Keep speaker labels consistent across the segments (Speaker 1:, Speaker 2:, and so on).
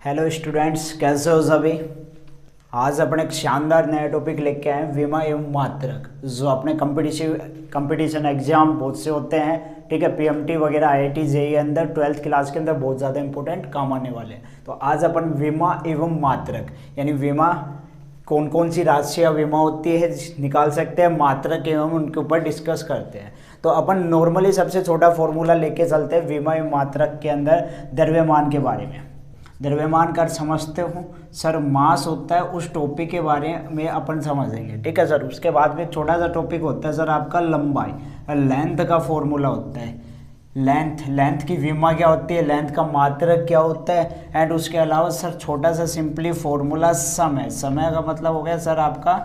Speaker 1: Hello students, कैसे हो सभी। आज अपने एक शानदार नया टॉपिक लेके आए हैं, विमा एवं मात्रक, जो अपने कंपटीशन एग्जाम बहुत से होते हैं। ठीक है, पीएमटी वगैरह, आईआईटी, जेईई अंदर 12th क्लास के अंदर बहुत ज़्यादा इंपॉर्टेंट काम आने वाले हैं। तो आज अपन विमा एवं मात्रक यानी विमा कौन कौन सी राशि या विमा होती है निकाल सकते हैं, मात्रक एवं उनके ऊपर डिस्कस करते हैं। तो अपन नॉर्मली सबसे छोटा फॉर्मूला लेके चलते हैं विमा एवं मात्रक के अंदर द्रव्यमान के बारे में। द्रव्यमान का समझते हो सर, मास होता है, उस टॉपिक के बारे में अपन समझेंगे। ठीक है सर। उसके बाद में छोटा सा टॉपिक होता है सर आपका लंबाई, लेंथ का फॉर्मूला होता है। लेंथ की विमा क्या होती है, लेंथ का मात्रक क्या होता है, एंड उसके अलावा सर छोटा सा सिंपली फॉर्मूला समय का मतलब हो गया सर आपका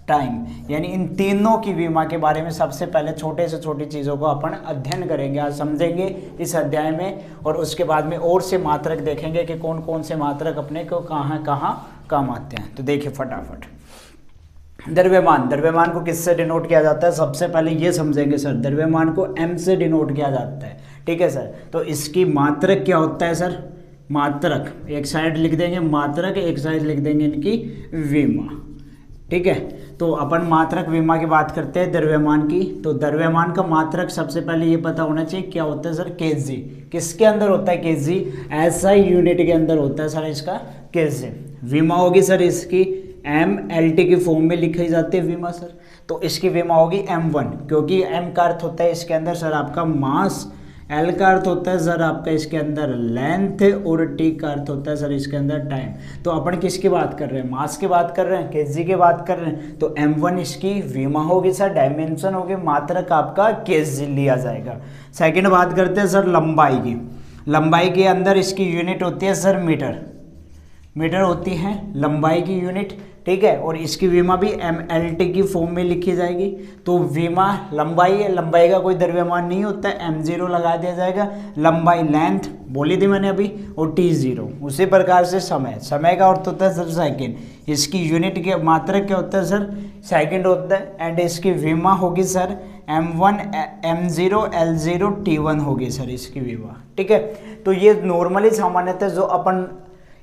Speaker 1: टाइम। यानी इन तीनों की विमा के बारे में सबसे पहले छोटे से छोटी चीज़ों को अपन अध्ययन करेंगे, आज समझेंगे इस अध्याय में। और उसके बाद में और से मात्रक देखेंगे कि कौन कौन से मात्रक अपने को कहाँ कहाँ काम आते हैं। तो देखिए फटाफट, द्रव्यमान को किससे डिनोट किया जाता है, सबसे पहले ये समझेंगे सर। द्रव्यमान को m से डिनोट किया जाता है। ठीक है सर। तो इसकी मात्रक क्या होता है सर, मात्रक एक साइड लिख देंगे मात्रक, एक साइड लिख देंगे इनकी विमा। ठीक है। तो अपन मात्रक विमा की बात करते हैं द्रव्यमान की। तो द्रव्यमान का मात्रक सबसे पहले ये पता होना चाहिए क्या होता है सर, केजी। किसके अंदर होता है केजी, एसआई यूनिट के अंदर होता है सर इसका केजी। विमा होगी सर इसकी MLT की फॉर्म में लिखी जाती है विमा सर। तो इसकी विमा होगी M1, क्योंकि M का अर्थ होता है इसके अंदर सर आपका मास, L का अर्थ होता है सर आपका इसके अंदर लेंथ, और T का अर्थ होता है सर इसके अंदर टाइम। तो अपन किसकी बात कर रहे हैं, मास की बात कर रहे हैं, केजी की बात कर रहे हैं। तो M1 इसकी विमा होगी सर, डायमेंशन होगी, मात्रक आपका केजी लिया जाएगा। सेकंड बात करते हैं सर लंबाई की। लंबाई के अंदर इसकी यूनिट होती है सर मीटर होती है लंबाई की यूनिट। ठीक है। और इसकी विमा भी MLT की फॉर्म में लिखी जाएगी। तो विमा लंबाई है, लंबाई का कोई द्रव्यमान नहीं होता है, M0 लगा दिया जाएगा। लंबाई लेंथ बोली थी मैंने अभी, और T0। उसी प्रकार से समय का अर्थ होता है सर सेकेंड। इसकी यूनिट के मात्रक क्या होता है सर, सेकेंड होता है। एंड इसकी विमा होगी sir M1 M0 L0 T1 होगी सर इसकी विमा। ठीक है। तो ये नॉर्मली सामान्यतः जो अपन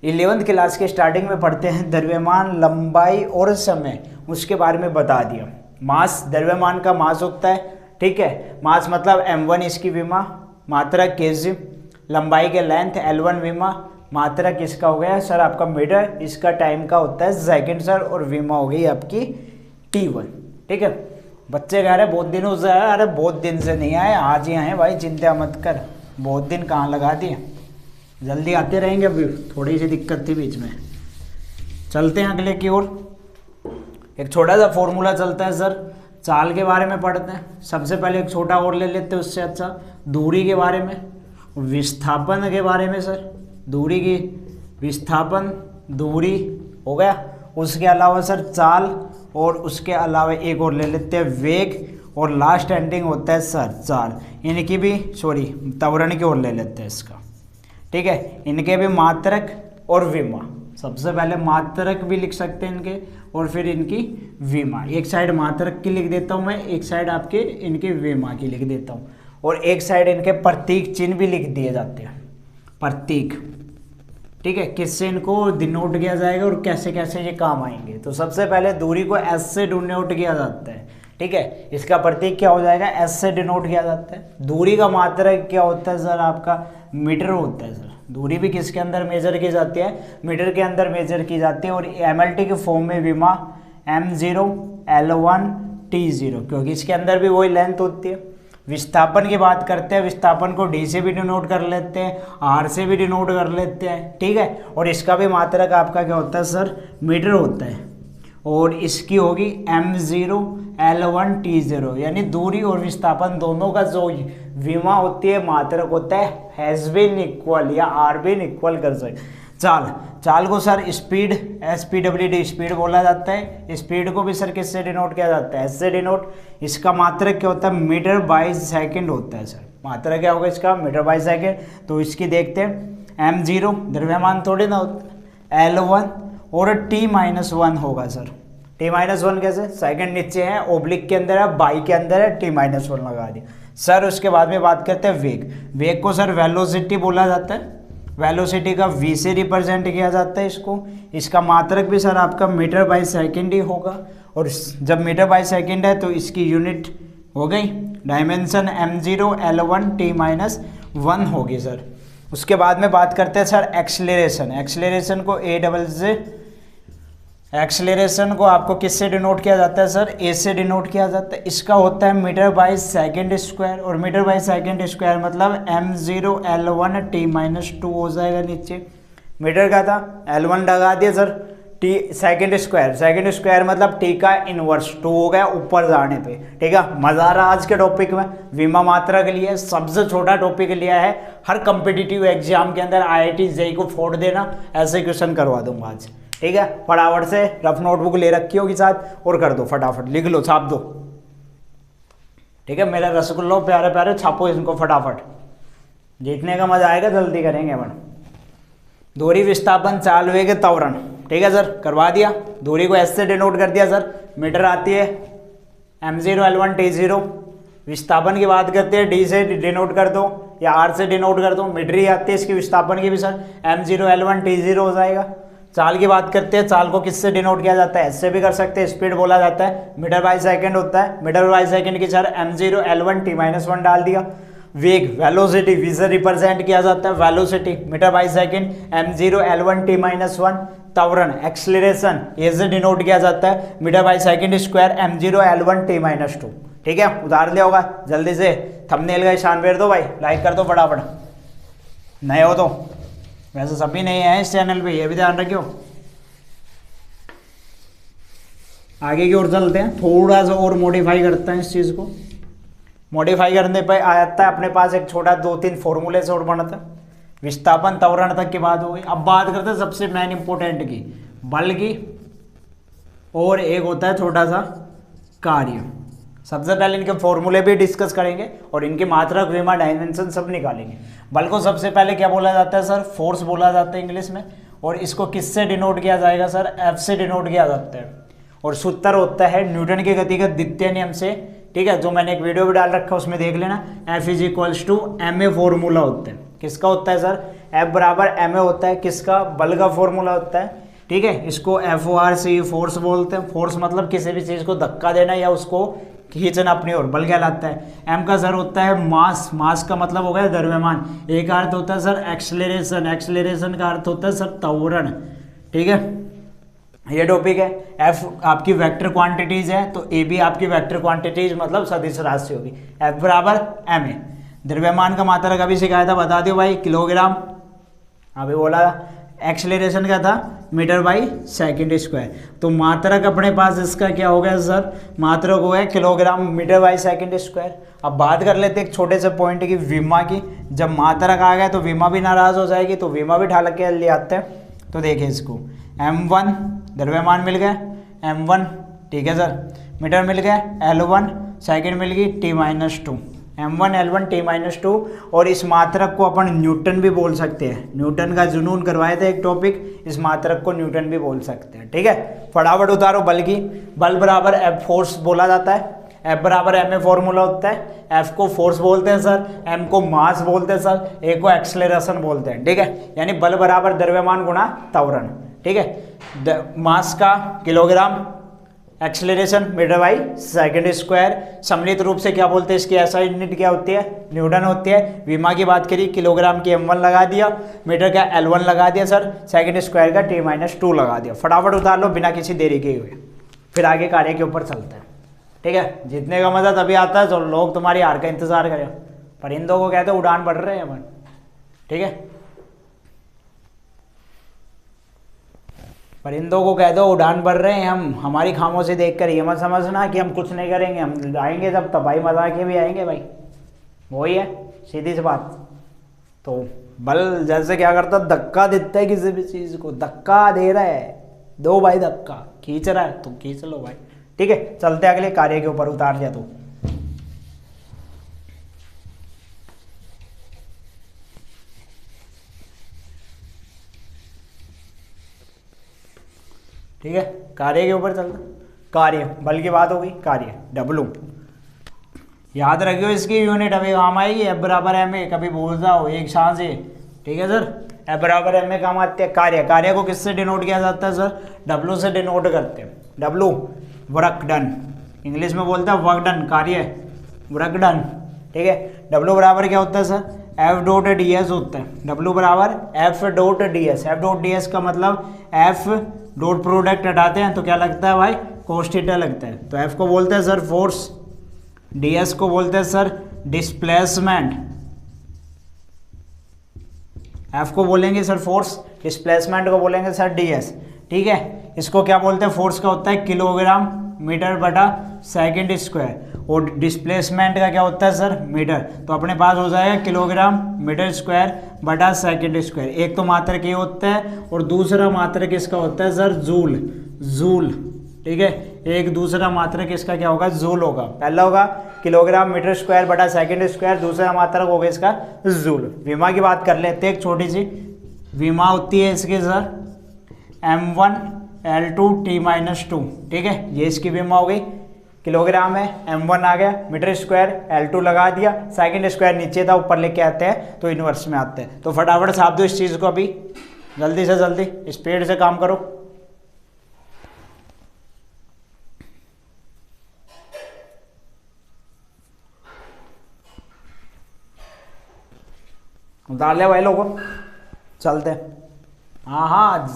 Speaker 1: 11th क्लास के स्टार्टिंग में पढ़ते हैं, द्रव्यमान, लंबाई और समय, उसके बारे में बता दिया। मास, द्रव्यमान का मास होता है। ठीक है। मास मतलब M1 इसकी विमा, मात्रक केजी। लंबाई के लेंथ L1 विमा, मात्रक इसका हो गया सर आपका मीटर, इसका टाइम का होता है सेकंड सर, और विमा हो गई आपकी T1। ठीक है। बच्चे कह रहे बहुत दिनों से आए, अरे बहुत दिन से नहीं आए, आज ही आए भाई, चिंता मत कर। बहुत दिन कहाँ लगा दिए, जल्दी आते रहेंगे। अभी थोड़ी सी दिक्कत थी बीच में। चलते हैं अगले की ओर। एक छोटा सा फॉर्मूला चलता है सर, चाल के बारे में पढ़ते हैं। सबसे पहले एक छोटा और ले लेते हैं, उससे अच्छा दूरी के बारे में, विस्थापन के बारे में सर। दूरी की विस्थापन, दूरी हो गया। उसके अलावा सर चाल, और उसके अलावा एक और ले लेते हैं वेग, और लास्ट एंडिंग होता है सर चाल। इनकी भी त्वरण की ओर ले लेते हैं इसका। ठीक है। इनके भी मात्रक और विमा, सबसे पहले मात्रक भी लिख सकते हैं इनके, और फिर इनकी विमा। एक साइड मात्रक की लिख देता हूँ मैं, एक साइड आपके इनके विमा की लिख देता हूँ, और एक साइड इनके प्रतीक चिन्ह भी लिख दिए जाते हैं, प्रतीक। ठीक है। किससे इनको डिनोट किया जाएगा और कैसे कैसे ये काम आएंगे। तो सबसे पहले दूरी को S से डिनोट किया जाता है। ठीक है। इसका प्रतीक क्या हो जाएगा, S से डिनोट किया जाता है। दूरी का मात्रक क्या होता है सर आपका, मीटर होता है सर। दूरी भी किसके अंदर मेजर की जाती है, मीटर के अंदर मेजर की जाती है। और MLT के फॉर्म में विमा M0 L1 T0, क्योंकि इसके अंदर भी वही लेंथ होती है। विस्थापन की बात करते हैं, विस्थापन को D से भी डिनोट कर लेते हैं, R से भी डिनोट कर लेते हैं। ठीक है। और इसका भी मात्रक आपका क्या होता है सर, मीटर होता है। और इसकी होगी M0 L1 T0, यानी दूरी और विस्थापन दोनों का जो विमा होती है, मात्रक होता है, हैज बीन इक्वल या आर बीन इक्वल कर सकते। चाल को सर स्पीड, SPWD स्पीड बोला जाता है। स्पीड को भी सर किससे डिनोट किया जाता है, S से डिनोट। इसका मात्रक क्या होता है, मीटर बाई सेकेंड होता है सर। मात्रक क्या होगा इसका, मीटर बाई सेकेंड। तो इसकी देखते हैं, M0 द्रव्यमान थोड़ी ना होता है, L1 और T-1 होगा सर। T-1 कैसे, सेकंड नीचे है, ओब्लिक के अंदर है, बाई के अंदर है, T-1 लगा दिया सर। उसके बाद में बात करते हैं वेग। वेग को सर वेलोसिटी बोला जाता है। वेलोसिटी का v से रिप्रेजेंट किया जाता है इसको। इसका मात्रक भी सर आपका मीटर बाई सेकेंड ही होगा, और जब मीटर बाई सेकेंड है तो इसकी यूनिट हो गई डायमेंशन m0 L1 t-1 होगी सर। उसके बाद में बात करते हैं सर एक्सलेरेशन। एक्सलेरेशन को एक्सलेरेशन को आपको किससे डिनोट किया जाता है सर? ए से डिनोट किया जाता है। इसका होता है मीटर बाई सेकेंड स्क्वायर, और मीटर बाई सेकेंड स्क्वायर मतलब m0 L1 t-2 हो जाएगा। नीचे मीटर का था L1 लगा दिया सर, टी सेकेंड स्क्वायर मतलब टी का इनवर्स 2 हो गया ऊपर जाने पे। ठीक है, मजा आ रहा आज के टॉपिक में। विमा मात्रा के लिए सबसे छोटा टॉपिक लिया है, हर कम्पिटिटिव एग्जाम के अंदर IIT JEE को फोड़ देना, ऐसे क्वेश्चन करवा दूंगा आज। ठीक है, फटाफट से रफ नोटबुक ले रखी होगी साथ और कर दो, फटाफट लिख लो, छाप दो। ठीक है, मेरे रसगुल्लो प्यारे प्यारे छापो इनको फटाफट, जीतने का मजा आएगा, जल्दी करेंगे अपन। दूरी विस्थापन चाल वेग त्वरण, ठीक है सर, करवा दिया। दूरी को एस से डिनोट कर दिया सर, मीटर आती है m0 L1 t0। विस्थापन की बात करते हैं d से डिनोट कर दो या r से डिनोट कर दो, मीटर ही आती है इसकी विस्थापन की भी सर, m0 L1 t0 हो जाएगा। चाल की बात करते हैं, चाल को किससे डिनोट किया जाता है? एस से भी कर सकते हैं, स्पीड बोला जाता है, मीटर बाई सेकंड होता है। मीटर बाई सेकंड की सर m0 L1 t-1 डाल दिया। वेग वेलोसिटी v से रिप्रेजेंट किया जाता है, velocity metre by second m0 L1 t-1। त्वरण एक्सलेरेशन ए से डिनोट किया जाता है, metre by second square m0 L1 t-2। ठीक है, उतार लिया होगा। जल्दी से थंबनेल का निशान फेर दो भाई, लाइक कर दो फटाफट, नए हो तो। वैसे सभी नहीं है इस चैनल पे, ये भी ध्यान रखियो। आगे की ओर चलते हैं, थोड़ा सा और मॉडिफाई करते हैं इस चीज़ को। मॉडिफाई करने पर आ जाता है अपने पास एक छोटा 2-3 फॉर्मूले से और बनता है। विस्थापन त्वरण तक की बात हो गई। अब बात करते हैं सबसे मेन इंपॉर्टेंट की, बल की, और एक होता है छोटा सा कार्य। सबसे पहले इनके फॉर्मूले भी डिस्कस करेंगे और इनकी मात्रक, विमा, डायमेंशन सब निकालेंगे। बल को सबसे पहले क्या बोला जाता है सर? फोर्स बोला जाता है इंग्लिश में, और इसको किससे डिनोट किया जाएगा सर? एफ से डिनोट किया जाता है। और सूत्र होता है न्यूटन के गति का द्वितीय नियम से। ठीक है, जो मैंने एक वीडियो भी डाल रखा है उसमें देख लेना। F = ma फॉर्मूला होता है। किसका होता है सर? F बराबर ma होता है, किसका? बल का फॉर्मूला होता है। ठीक है, इसको FORC फोर्स बोलते हैं। फोर्स मतलब किसी भी चीज़ को धक्का देना या उसको खींचना अपनी ओर, बल कहलाता है। m का सर होता है मास, मास का मतलब हो गया द्रव्यमान। एक अर्थ होता है सर एक्सलेरेशन, एक्सलेरेशन का अर्थ होता है सर त्वरण। ठीक है, ये टॉपिक है। f आपकी वेक्टर क्वांटिटीज है, तो a भी आपकी वेक्टर क्वांटिटीज मतलब सदिश राशि होगी। F बराबर ma। द्रव्यमान का मात्रक अभी सिखाया था, बता दो भाई, किलोग्राम। अभी बोला एक्सलेरेशन का था मीटर बाई सेकंड स्क्वायर। तो मात्रक अपने पास इसका क्या हो गया सर? मात्रक हो गया kilogram metre by second square. अब बात कर लेते हैं एक छोटे से पॉइंट की, विमा की। जब मात्रक आ गया तो विमा भी नाराज हो जाएगी, तो विमा भी ढाल के ले आते हैं। तो देखिए इसको, m1 द्रव्यमान मिल गया, m1 ठीक है सर, मीटर मिल गया, L1 सेकंड मिल गई, t-2, m1 L1 t-2। और इस मात्रक को अपन न्यूटन भी बोल सकते हैं। न्यूटन का जुनून करवाए थे एक टॉपिक, इस मात्रक को न्यूटन भी बोल सकते हैं। ठीक है, फटाफट उतारो बल की। बल बराबर F फोर्स बोला जाता है, F बराबर ma फॉर्मूला होता है। F को फोर्स बोलते हैं सर, m को मास बोलते हैं सर, a को एक्सलेरेशन बोलते हैं। ठीक है, यानी बल बराबर द्रव्यमान गुणा त्वरण। ठीक है, मास का kilogram, acceleration metre by second square. सम्मिलित रूप से क्या बोलते हैं इसकी SI यूनिट क्या होती है? न्यूटन होती है। विमा की बात करी, किलोग्राम की m1 लगा दिया, मीटर का L1 लगा दिया सर, सेकंड स्क्वायर का t-2 लगा दिया। फटाफट उतार लो बिना किसी देरी के हुए, फिर आगे कार्य के ऊपर चलते हैं। ठीक है, जीतने का मजा तभी आता है जो लोग तुम्हारी हार का इंतजार करें। परिंदों को कहते हैं उड़ान बढ़ रहे हैं अपन। ठीक है, परिंदों को कह दो उड़ान बढ़ रहे हैं हम, हमारी खामों से देखकर ये मत समझना कि हम कुछ नहीं करेंगे, हम आएंगे जब तबाही मजाक के भी आएंगे भाई, वही है सीधी सी बात। तो बल जैसे क्या करता है, धक्का देता है किसी भी चीज़ को, धक्का दे रहा है, दो भाई धक्का, खींच रहा है तो खींच लो भाई। ठीक है, चलते अगले कार्य के ऊपर, उतार दिया तो। ठीक है, कार्य के ऊपर चलते। कार्य, बल की बात हो गई, कार्य W। याद रखियो इसकी यूनिट अभी काम आएगी, F बराबर ma। कभी भूल जाओ एक सांस से ठीक है सर। F बराबर एम में काम आते हैं। कार्य, कार्य को किससे डिनोट किया जाता है सर? W से डिनोट करते हैं। W वर्क डन, इंग्लिश में बोलते हैं वर्क डन, कार्य वर्क डन, ठीक है। W बराबर क्या होता है sir? F dot D S होता है। W बराबर F dot D S. F dot D S का मतलब F डॉट प्रोडक्ट हटाते हैं तो क्या लगता है भाई? कोस थीटा लगता है। तो F को बोलते हैं सर फोर्स, डी एस को बोलते हैं सर डिस्प्लेसमेंट। F को बोलेंगे सर फोर्स, डिस्प्लेसमेंट को बोलेंगे सर डी एस, ठीक है। इसको क्या बोलते हैं? फोर्स का होता है किलोग्राम मीटर बटा सेकंड स्क्वायर, और डिस्प्लेसमेंट का क्या होता है सर? मीटर। तो अपने पास हो जाएगा किलोग्राम मीटर स्क्वायर बटा सेकंड स्क्वायर। एक तो मात्रक ये होता है और दूसरा मात्रक इसका होता है सर जूल, जूल, ठीक है। एक दूसरा मात्रक इसका क्या होगा? जूल होगा। पहला होगा किलोग्राम मीटर स्क्वायर बटा सेकंड स्क्वायर, दूसरा मात्रक होगा इसका जूल। विमा की बात कर लेते हैं एक छोटी सी। विमा होती है इसके सर M1 L2 T-2, ठीक है। ये इसकी विमा हो गई, किलोग्राम है, M1 आ गया, मीटर स्क्वायर L2 लगा दिया, सेकंड स्क्वायर नीचे था, ऊपर लेके आते हैं तो इनवर्स में आते हैं। तो फटाफट छाप दो इस चीज़ को, अभी जल्दी से जल्दी स्पीड से काम करो। उतार ले भाई लोगों, चलते। हाँ हाँ,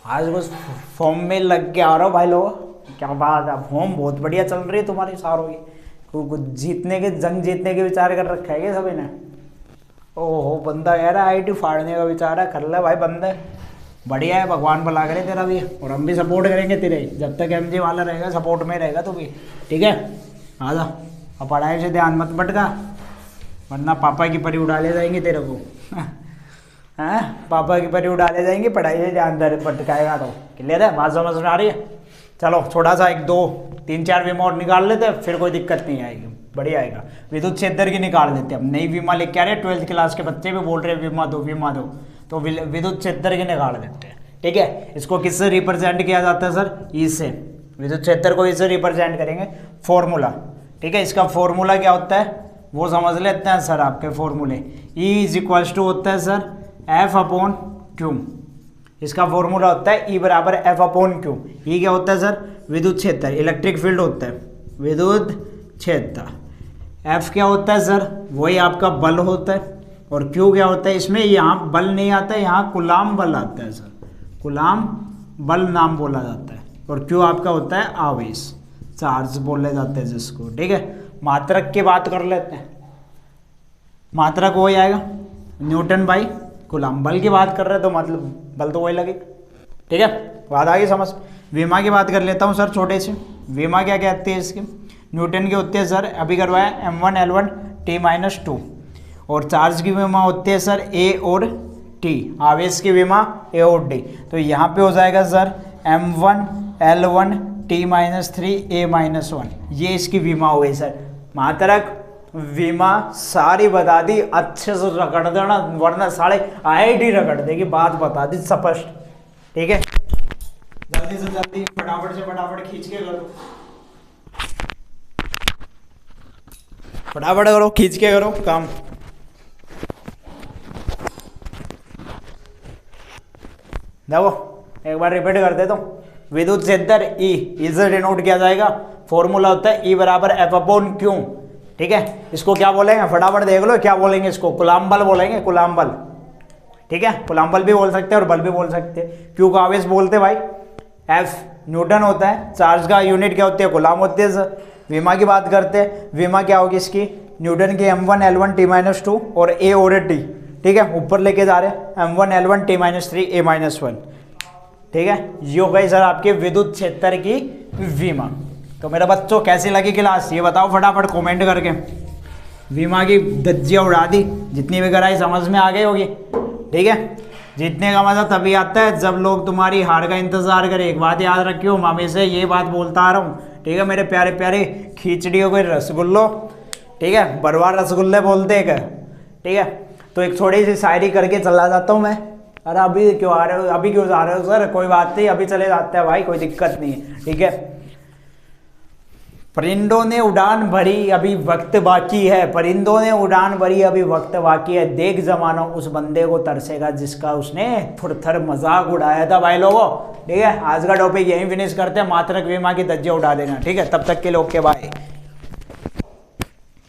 Speaker 1: आज बस फॉर्म में लग के आ रहा हो भाई लोगों, क्या बात है। फॉर्म बहुत बढ़िया चल रही है तुम्हारी सारों की। जीतने के, जंग जीतने के विचार कर रखा है क्या सभी ने? ओहो, बंदा कह रहा है IT फाड़ने का विचार है, कर ले भाई बंदे, बढ़िया है, भगवान भला करे तेरा भी, और हम भी सपोर्ट करेंगे तेरे, जब तक MJ वाला रहेगा सपोर्ट में रहेगा तो भी, ठीक है। आजा, अब पढ़ाई से ध्यान मत भटका, वरना पापा की परी उड़ा ले जाएंगे तेरे को। हाँ, पापा की परी उड़ा ले जाएंगे, पढ़ाई से ध्यान भटकाएगा तो। क्लियर है, बात समझ में आ रही है? चलो छोटा सा 1 2 3 4 विमा और निकाल लेते हैं, फिर कोई दिक्कत नहीं आएगी, बढ़िया आएगा। विद्युत क्षेत्र की निकाल लेते हैं हम, नई विमा लेके आ रहे हैं, 12th क्लास के बच्चे भी बोल रहे हैं विमा दो विमा दो, तो विद्युत क्षेत्र की निकाल देते हैं, ठीक है। इसको किससे रिप्रेजेंट किया जाता है सर? ई से। विद्युत क्षेत्र को इससे रिप्रेजेंट करेंगे, फॉर्मूला, ठीक है। इसका फॉर्मूला क्या होता है वो समझ लेते हैं सर, आपके फॉर्मूले। E इज इक्वल्स टू होता है सर F/Q। इसका फॉर्मूला होता है E बराबर F/Q। E क्या होता है सर? विद्युत क्षेत्र, इलेक्ट्रिक फील्ड होता है, विद्युत क्षेत्र। F क्या होता है सर? वही आपका बल होता है। और Q क्या होता है? इसमें यहाँ बल नहीं आता है, यहाँ कुलाम बल आता है सर, कुलाम बल नाम बोला जाता है। और Q आपका होता है आवेश, चार्ज बोले जाते हैं जिसको, ठीक है। मात्रक की बात कर लेते हैं, मात्रक वही आएगा न्यूटन बाई कूलम। बल की बात कर रहे हैं तो मतलब बल तो वही लगेगा, ठीक है। बात आ गई समझ। विमा की बात कर लेता हूँ सर छोटे से। विमा क्या कहती है इसकी? न्यूटन की होती है सर, अभी करवाया M1 L1 T-2। और चार्ज की विमा होती है सर A और T, आवेश की विमा A और D। तो यहाँ पे हो जाएगा sir M1 L1 T-3 A-1, ये इसकी विमा हो गई सर। मात्रक विमा सारी बता दी, अच्छे से रगड़ देना, वरना साढ़े IIT रगड़ देगी, बात बता दी स्पष्ट, ठीक है। जल्दी से जल्दी फटाफट से फटाफट खींच के करो, फटाफट करो, खींच के करो काम। देखो एक बार रिपीट कर देता हूँ। विद्युत क्षेत्र E से डिनोट किया जाएगा, फॉर्मूला होता है E बराबर F/Q, ठीक है। इसको क्या बोलेंगे फटाफट देख लो, क्या बोलेंगे इसको? कुलाम बल बोलेंगे, कुलाम बल, ठीक है। कुलाम बल भी बोल सकते हैं और बल भी बोल सकते हैं। Q का आवेश बोलते भाई, F न्यूटन होता है, चार्ज का यूनिट क्या होती है? कुलाम होती है सर। विमा की बात करते हैं, विमा क्या होगी इसकी? न्यूटन की M1 L1 T-2 और A और T, ठीक है। ऊपर लेके जा रहे हैं M1 L1 T-3 A-1, ठीक है। ये हो गई सर आपके विद्युत क्षेत्र की विमा। तो मेरे बच्चों कैसी लगी क्लास ये बताओ फटाफट कमेंट करके। विमा की धज्जियाँ उड़ा दी, जितनी भी कराई समझ में आ गई होगी, ठीक है। जीतने का मजा तभी आता है जब लोग तुम्हारी हार का इंतजार करें। एक बात याद रखियो, मैं हमेशा ये बात बोलता आ रहा हूँ, ठीक है मेरे प्यारे प्यारे खिचड़ियों को रसगुल्लो, ठीक है। बरवार रसगुल्ले बोलते हैं, ठीक है। तो एक थोड़ी सी शायरी करके चला जाता हूँ मैं। अरे अभी क्यों आ रहे हो, अभी क्यों जा रहे हो सर? कोई बात नहीं, अभी चले जाते हैं भाई, कोई दिक्कत नहीं है, ठीक है। परिंदों ने उड़ान भरी अभी वक्त बाकी है, परिंदों ने उड़ान भरी अभी वक्त बाकी है, देख जमाना उस बंदे को तरसेगा जिसका उसने थुरथर मजाक उड़ाया था। भाई लोगों ठीक है, आज का टॉपिक यहीं फिनिश करते हैं, मात्रक विमा की धज्जियां उड़ा देना। ठीक है, तब तक के लिए ओके बाय।